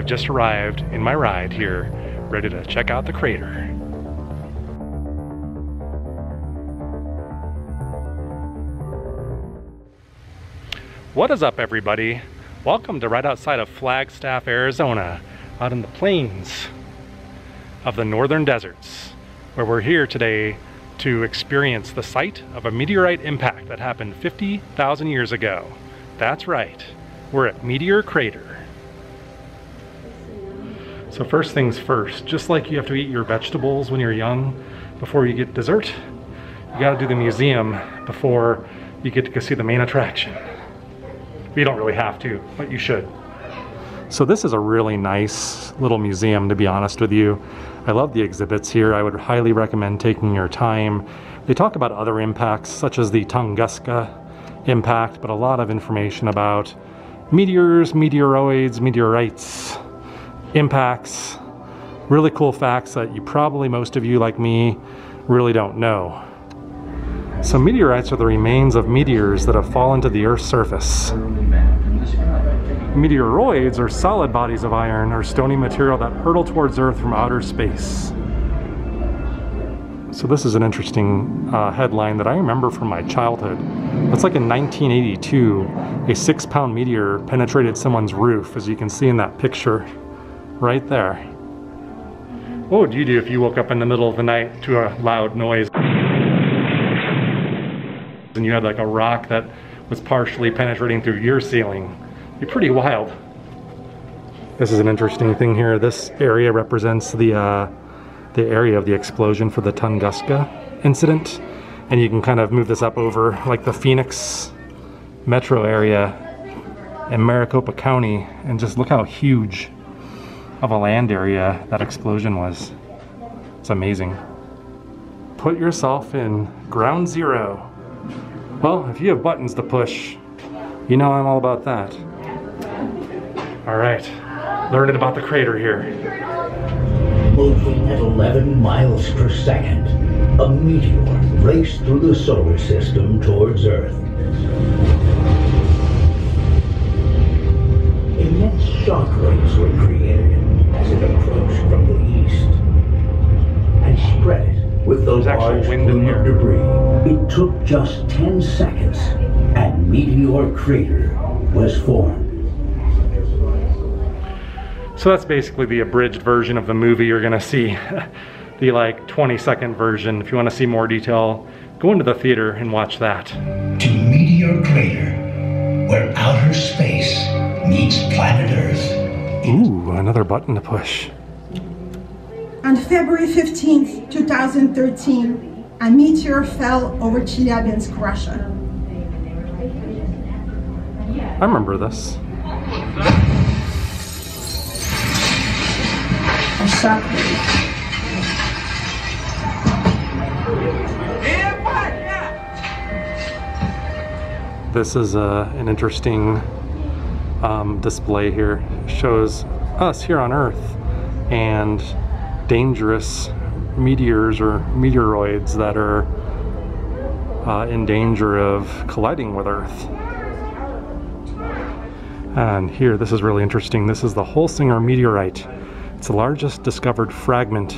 just arrived in my ride here, ready to check out the crater. What is up, everybody? Welcome to right outside of Flagstaff, Arizona, out in the plains of the northern deserts, where we're here today to experience the site of a meteorite impact that happened 50,000 years ago. That's right, we're at Meteor Crater. So first things first, just like you have to eat your vegetables when you're young before you get dessert, you gotta do the museum before you get to go see the main attraction. You don't really have to, but you should. So this is a really nice little museum, to be honest with you. I love the exhibits here. I would highly recommend taking your time. They talk about other impacts, such as the Tunguska impact, but a lot of information about meteors, meteoroids, meteorites, impacts, really cool facts that you probably, most of you like me, really don't know. So meteorites are the remains of meteors that have fallen to the Earth's surface. Meteoroids are solid bodies of iron or stony material that hurtle towards Earth from outer space. So this is an interesting headline that I remember from my childhood. It's like in 1982, a 6-pound meteor penetrated someone's roof, as you can see in that picture right there. What would you do if you woke up in the middle of the night to a loud noise and you had like a rock that was partially penetrating through your ceiling? It'd be pretty wild. This is an interesting thing here. This area represents the area of the explosion for the Tunguska incident, and you can kind of move this up over like the Phoenix metro area in Maricopa County, and just look how huge of a land area that explosion was. It's amazing. Put yourself in ground zero. Well, if you have buttons to push, you know I'm all about that. All right, learning about the crater here. Moving at 11 miles per second, a meteor raced through the solar system towards Earth. Immense shock waves were created as it approached from the east and spread it with the large plume of debris. It took just 10 seconds and Meteor Crater was formed. So that's basically the abridged version of the movie you're gonna see. The like 20-second version. If you wanna see more detail, go into the theater and watch that. To Meteor Crater, where outer space meets planet Earth. Ooh, another button to push. On February 15th, 2013, a meteor fell over Chelyabinsk, Russia. I remember this. A shockwave. This is an interesting display here. It shows us here on Earth and dangerous meteors or meteoroids that are in danger of colliding with Earth. And here, this is really interesting. This is the Holsinger meteorite. It's the largest discovered fragment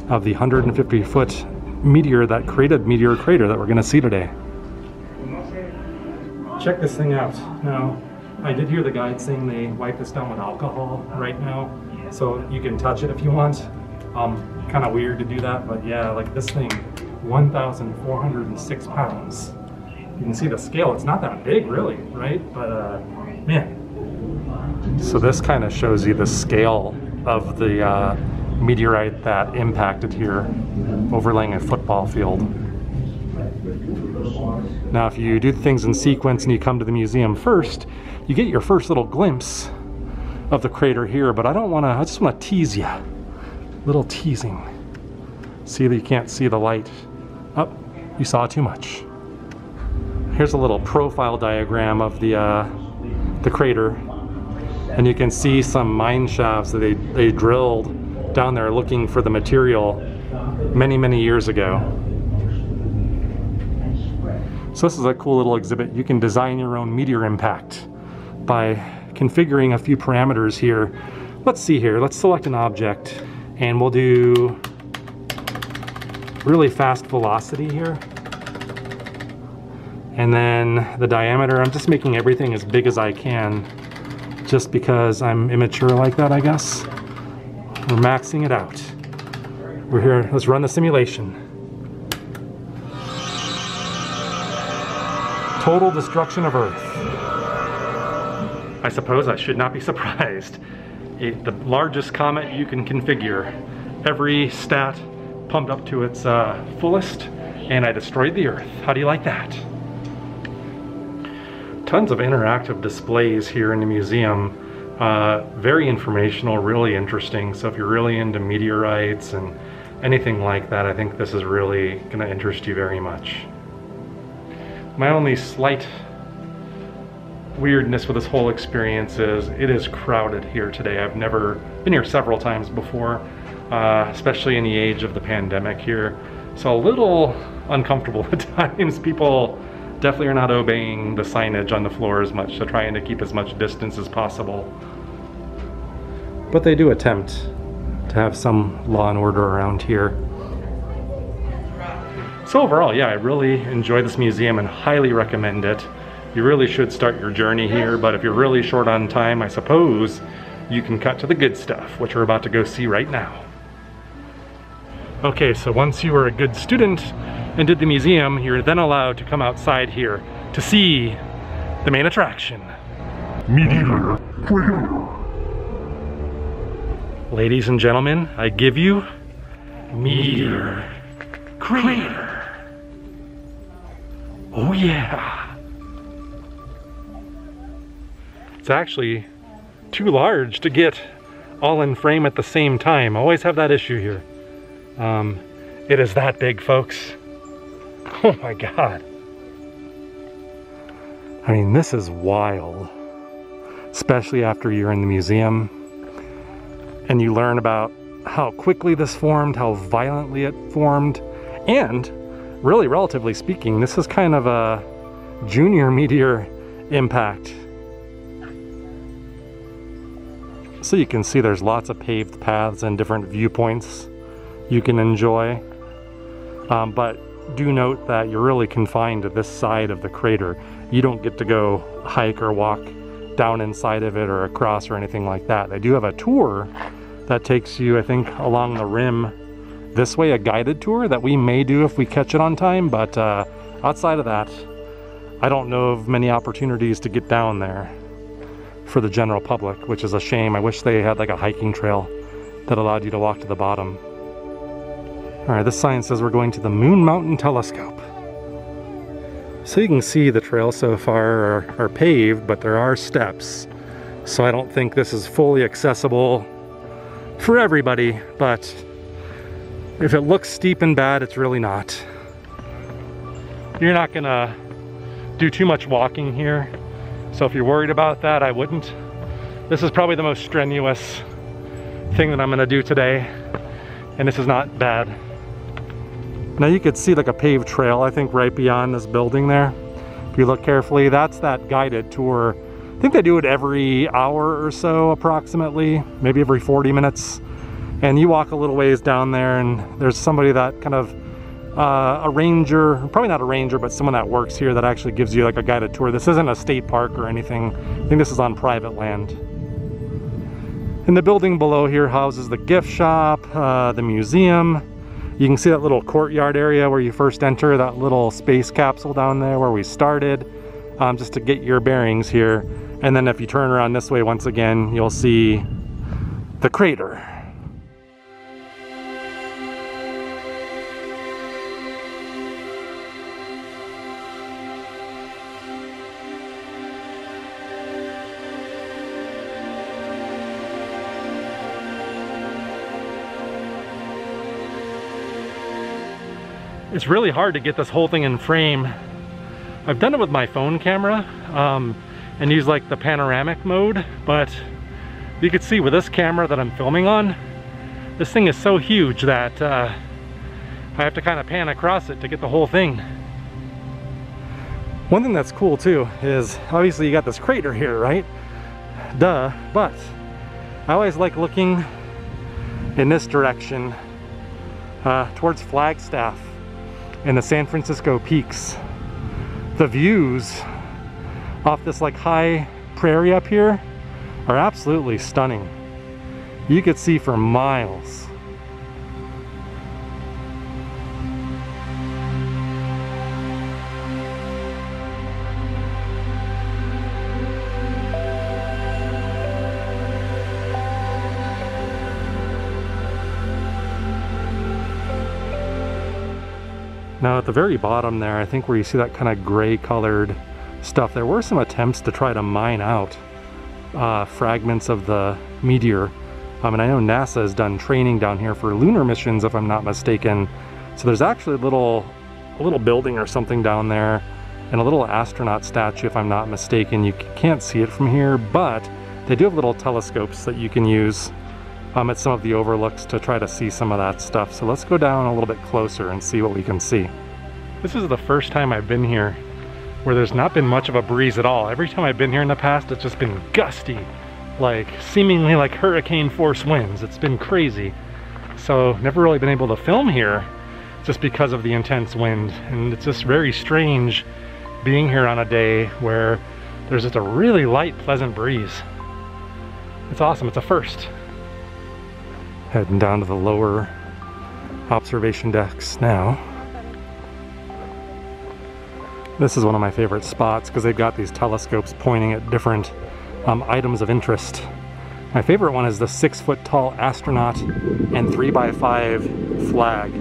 of the 150-foot meteor that created Meteor Crater that we're going to see today. Check this thing out. Now, I did hear the guide saying they wipe this down with alcohol right now, so you can touch it if you want. Kind of weird to do that, but yeah, like this thing, 1,406 pounds. You can see the scale. It's not that big, really, right? But man. So this kind of shows you the scale of the meteorite that impacted here, overlaying a football field. Now, if you do things in sequence and you come to the museum first, you get your first little glimpse of the crater here, but I just want to tease you. Little teasing. See that you can't see the light. Oh, you saw too much. Here's a little profile diagram of the crater. And you can see some mine shafts that they drilled down there looking for the material many, many years ago. So this is a cool little exhibit. You can design your own meteor impact by configuring a few parameters here let's see here. Let's select an object and we'll do really fast velocity here. And then the diameter, I'm just making everything as big as I can just because I'm immature like that, I guess. We're maxing it out. We're here, let's run the simulation. Total destruction of Earth. I suppose I should not be surprised. The largest comet you can configure. Every stat pumped up to its fullest, and I destroyed the Earth. How do you like that? Tons of interactive displays here in the museum. Very informational, really interesting. So if you're really into meteorites and anything like that, I think this is really going to interest you very much. My only slight weirdness with this whole experience is it is crowded here today. I've never been here several times before, especially in the age of the pandemic here. So a little uncomfortable at times. People definitely are not obeying the signage on the floor as much, so trying to keep as much distance as possible. But they do attempt to have some law and order around here. So overall, yeah, I really enjoy this museum and highly recommend it. You really should start your journey here, but if you're really short on time, I suppose you can cut to the good stuff, which we're about to go see right now. Okay, so once you were a good student and did the museum, you're then allowed to come outside here to see the main attraction. Meteor Crater. Ladies and gentlemen, I give you Meteor Crater. Oh yeah. It's actually too large to get all in frame at the same time. I always have that issue here. It is that big, folks. Oh my God. I mean, this is wild. Especially after you're in the museum and you learn about how quickly this formed, how violently it formed, and really, relatively speaking, this is kind of a junior meteor impact. So you can see there's lots of paved paths and different viewpoints you can enjoy. But do note that you're really confined to this side of the crater. You don't get to go hike or walk down inside of it or across or anything like that. They do have a tour that takes you, I think, along the rim this way, a guided tour that we may do if we catch it on time, but outside of that, I don't know of many opportunities to get down there for the general public, which is a shame. I wish they had like a hiking trail that allowed you to walk to the bottom. All right, this sign says we're going to the Moon Mountain Telescope. So you can see the trail so far are paved, but there are steps. So I don't think this is fully accessible for everybody, but if it looks steep and bad, it's really not. You're not gonna do too much walking here. So if you're worried about that, I wouldn't. This is probably the most strenuous thing that I'm gonna do today, and this is not bad. Now you could see like a paved trail, I think, right beyond this building there. If you look carefully, that's that guided tour. I think they do it every hour or so approximately, maybe every 40 minutes. And you walk a little ways down there and there's somebody that kind of, a ranger, probably not a ranger, but someone that works here that actually gives you like a guided tour. This isn't a state park or anything. I think this is on private land. And the building below here houses the gift shop, the museum. You can see that little courtyard area where you first enter, that little space capsule down there where we started, just to get your bearings here. And then if you turn around this way once again, you'll see the crater. It's really hard to get this whole thing in frame. I've done it with my phone camera and use like the panoramic mode, but you can see with this camera that I'm filming on, this thing is so huge that I have to kind of pan across it to get the whole thing. One thing that's cool too is obviously you got this crater here, right? Duh, but I always like looking in this direction towards Flagstaff and the San Francisco peaks. The views off this like high prairie up here are absolutely stunning. You could see for miles. Now at the very bottom there, I think where you see that kind of gray colored stuff, there were some attempts to try to mine out fragments of the meteor. And I know NASA has done training down here for lunar missions, if I'm not mistaken. So there's actually a little building or something down there, and a little astronaut statue, if I'm not mistaken. You can't see it from here, but they do have little telescopes that you can use at some of the overlooks to try to see some of that stuff. So let's go down a little bit closer and see what we can see. This is the first time I've been here where there's not been much of a breeze at all. Every time I've been here in the past, it's just been gusty, like seemingly like hurricane force winds. It's been crazy. So never really been able to film here just because of the intense wind. And it's just very strange being here on a day where there's just a really light, pleasant breeze. It's awesome, it's a first. Heading down to the lower observation decks now. This is one of my favorite spots because they've got these telescopes pointing at different items of interest. My favorite one is the 6-foot tall astronaut and 3x5 flag.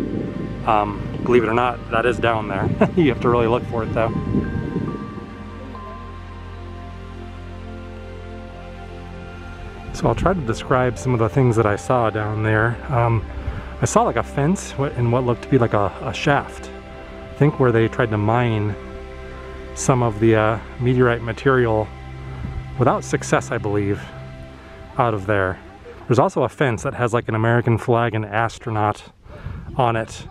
Believe it or not, that is down there. You have to really look for it though. So I'll try to describe some of the things that I saw down there. I saw like a fence and what looked to be like a shaft. I think where they tried to mine some of the meteorite material without success, I believe, out of there. There's also a fence that has like an American flag and astronaut on it.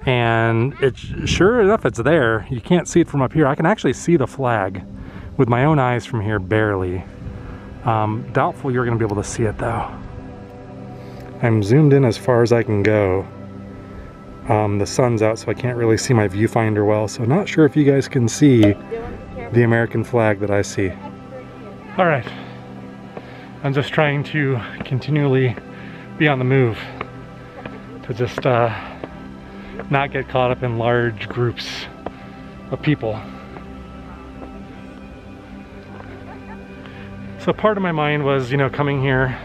And it's sure enough, it's there. You can't see it from up here. I can actually see the flag with my own eyes from here, barely. Doubtful you're gonna be able to see it though. I'm zoomed in as far as I can go. The sun's out, so I can't really see my viewfinder well, so not sure if you guys can see the American flag that I see. All right, I'm just trying to continually be on the move to just not get caught up in large groups of people. So part of my mind was, you know, coming here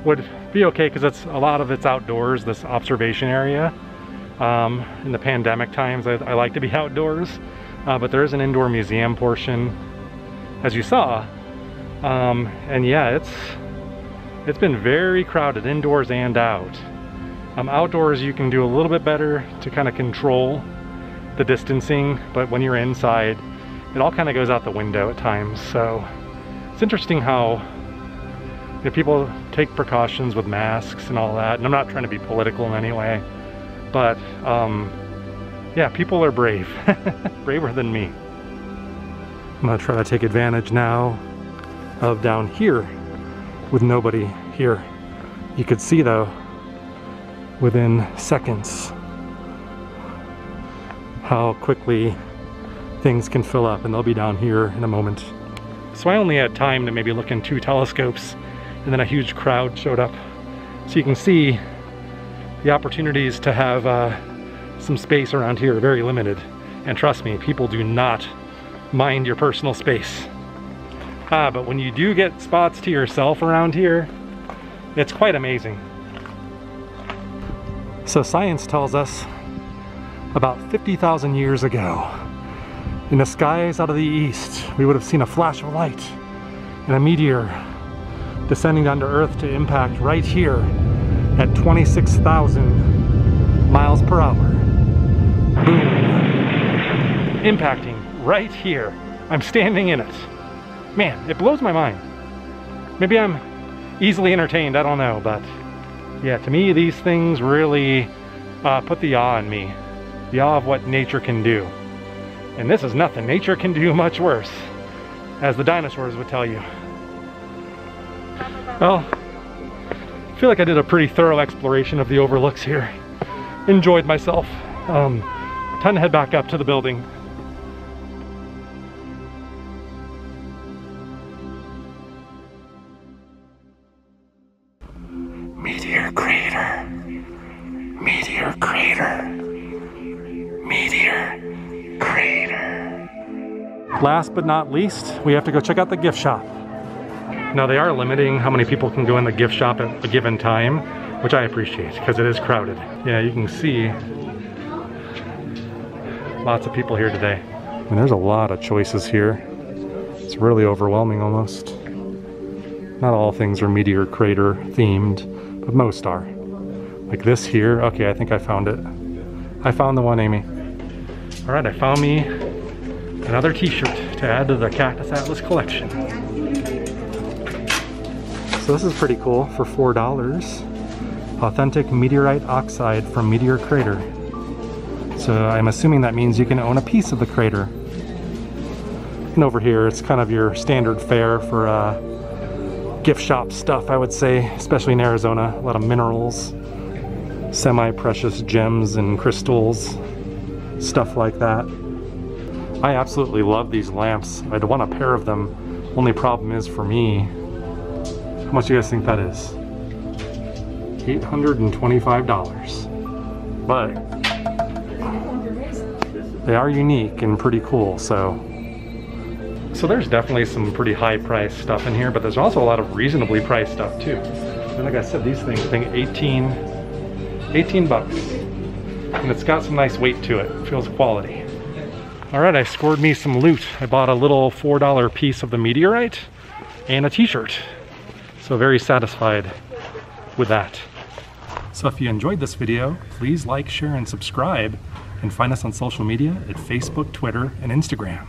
would be okay because it's a lot of it's outdoors, this observation area. In the pandemic times, I like to be outdoors, but there is an indoor museum portion, as you saw. And yeah, it's been very crowded indoors and out. Outdoors you can do a little bit better to kind of control the distancing, but when you're inside, it all kind of goes out the window at times. So it's interesting how, you know, people take precautions with masks and all that, and I'm not trying to be political in any way, but yeah, people are brave, braver than me. I'm gonna try to take advantage now of down here with nobody here. You could see though, within seconds, how quickly things can fill up, and they'll be down here in a moment. So I only had time to maybe look in 2 telescopes, and then a huge crowd showed up. So you can see the opportunities to have some space around here are very limited. And trust me, people do not mind your personal space. But when you do get spots to yourself around here, it's quite amazing. So science tells us about 50,000 years ago, in the skies out of the east, we would have seen a flash of light and a meteor descending down to Earth to impact right here at 26,000 miles per hour. Boom. Impacting right here. I'm standing in it. Man, it blows my mind. Maybe I'm easily entertained, I don't know, but yeah, to me these things really put the awe in me. The awe of what nature can do. And this is nothing. Nature can do much worse, as the dinosaurs would tell you. Well, I feel like I did a pretty thorough exploration of the overlooks here. Enjoyed myself. Time to head back up to the building. Meteor Crater. Meteor Crater. Meteor Crater. Last but not least, we have to go check out the gift shop. Now they are limiting how many people can go in the gift shop at a given time, which I appreciate because it is crowded. Yeah, you can see lots of people here today. And there's a lot of choices here. It's really overwhelming almost. Not all things are Meteor Crater themed, but most are. Like this here, okay, I think I found it. I found the one, Amy. All right, I found me another t-shirt to add to the Cactus Atlas collection. So this is pretty cool for $4. Authentic meteorite oxide from Meteor Crater. So I'm assuming that means you can own a piece of the crater. And over here, it's kind of your standard fare for gift shop stuff, I would say, especially in Arizona. A lot of minerals, semi-precious gems and crystals, stuff like that. I absolutely love these lamps. I'd want a pair of them. Only problem is for me, how much do you guys think that is? $825. But they are unique and pretty cool, so there's definitely some pretty high priced stuff in here, but there's also a lot of reasonably priced stuff too. And like I said, these things, I think 18 bucks. And it's got some nice weight to it. It feels quality. All right, I scored me some loot. I bought a little $4 piece of the meteorite and a t-shirt. So very satisfied with that. So if you enjoyed this video, please like, share, and subscribe, and find us on social media at Facebook, Twitter, and Instagram.